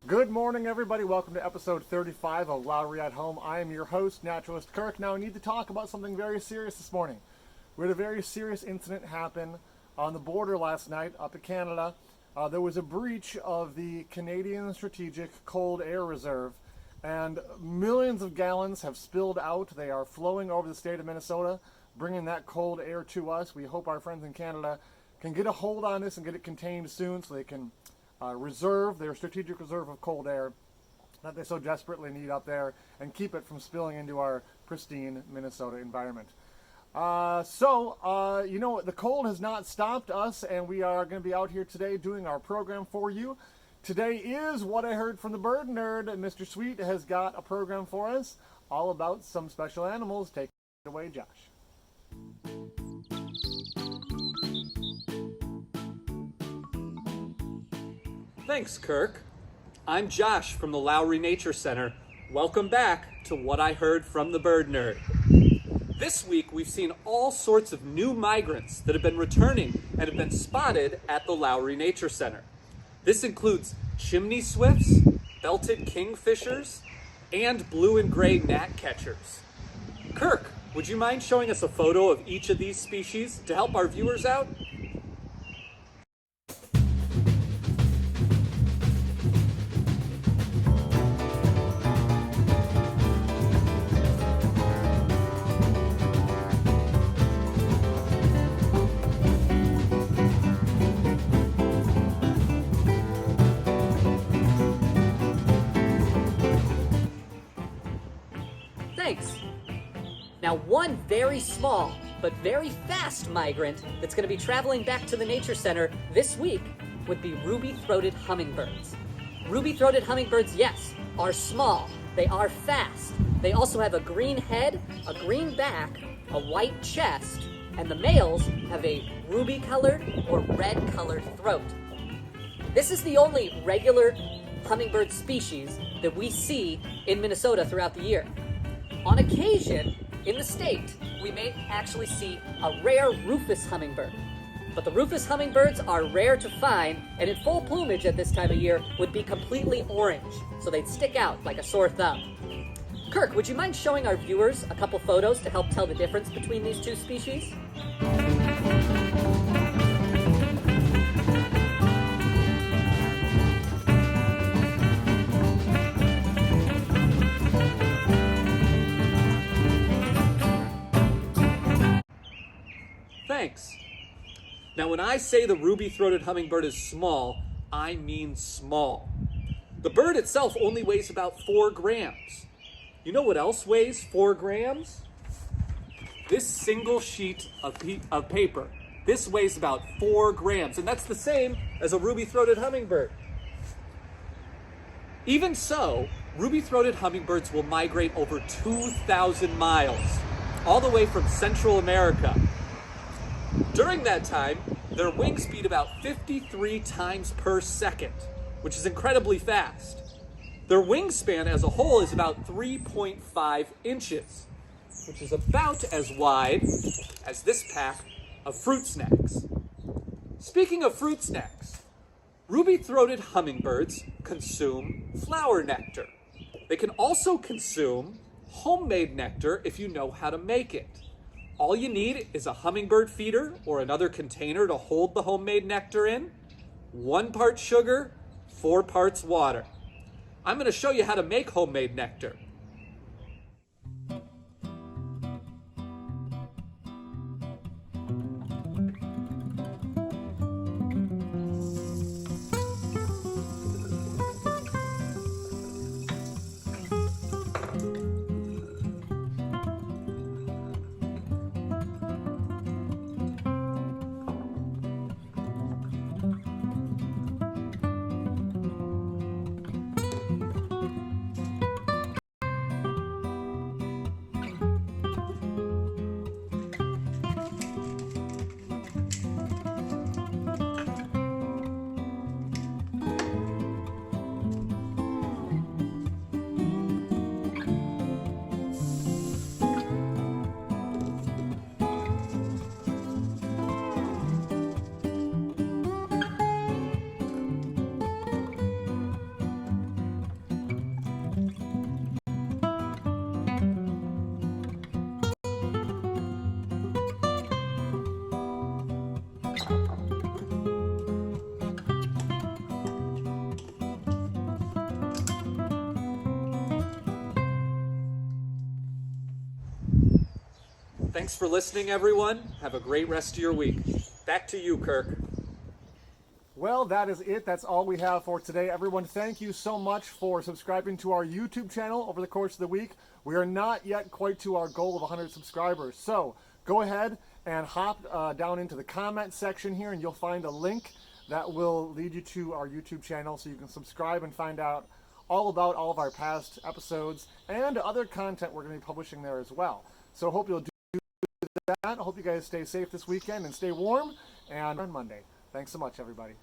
Good morning, everybody. Welcome to episode 35 of Lowry at Home. I am your host, Naturalist Kirk. Now, I need to talk about something very serious this morning. We had a very serious incident happen on the border last night up in Canada. There was a breach of the Canadian Strategic Cold Air Reserve, and millions of gallons have spilled out. They are flowing over the state of Minnesota, bringing that cold air to us. We hope our friends in Canada can get a hold on this and get it contained soon so they can reserve their strategic reserve of cold air that they so desperately need up there and keep it from spilling into our pristine Minnesota environment. The cold has not stopped us, and we are going to be out here today doing our program for you. Today is What I Heard from the Bird Nerd, and Mr. Sweet has got a program for us all about some special animals. Take it away, Josh. Thanks, Kirk. I'm Josh from the Lowry Nature Center. Welcome back to What I Heard from the Bird Nerd. This week, we've seen all sorts of new migrants that have been returning and have been spotted at the Lowry Nature Center. This includes chimney swifts, belted kingfishers, and blue and gray gnatcatchers. Kirk, would you mind showing us a photo of each of these species to help our viewers out? Thanks. Now, one very small but very fast migrant that's going to be traveling back to the Nature Center this week would be ruby-throated hummingbirds. Ruby-throated hummingbirds, yes, are small. They are fast. They also have a green head, a green back, a white chest, and the males have a ruby-colored or red-colored throat. This is the only regular hummingbird species that we see in Minnesota throughout the year. On occasion, in the state, we may actually see a rare rufous hummingbird. But the rufous hummingbirds are rare to find, and in full plumage at this time of year would be completely orange, so they'd stick out like a sore thumb. Kirk, would you mind showing our viewers a couple photos to help tell the difference between these two species? Thanks. Now, when I say the ruby-throated hummingbird is small, I mean small. The bird itself only weighs about 4 grams. You know what else weighs 4 grams? This single sheet of paper. This weighs about 4 grams, and that's the same as a ruby-throated hummingbird. Even so, ruby-throated hummingbirds will migrate over 2,000 miles, all the way from Central America. During that time, their wing speed about 53 times per second, which is incredibly fast. Their wingspan as a whole is about 3.5 inches, which is about as wide as this pack of fruit snacks. Speaking of fruit snacks, ruby-throated hummingbirds consume flower nectar. They can also consume homemade nectar if you know how to make it. All you need is a hummingbird feeder or another container to hold the homemade nectar in, 1 part sugar, 4 parts water. I'm going to show you how to make homemade nectar. Thanks for listening, everyone. Have a great rest of your week. Back to you, Kirk. Well, that is it. That's all we have for today. Everyone, thank you so much for subscribing to our YouTube channel over the course of the week. We are not yet quite to our goal of 100 subscribers. So go ahead and hop down into the comment section here, and you'll find a link that will lead you to our YouTube channel so you can subscribe and find out all about all of our past episodes and other content we're going to be publishing there as well. So hope you'll do that. I hope you guys stay safe this weekend and stay warm, and on Monday. Thanks so much, everybody.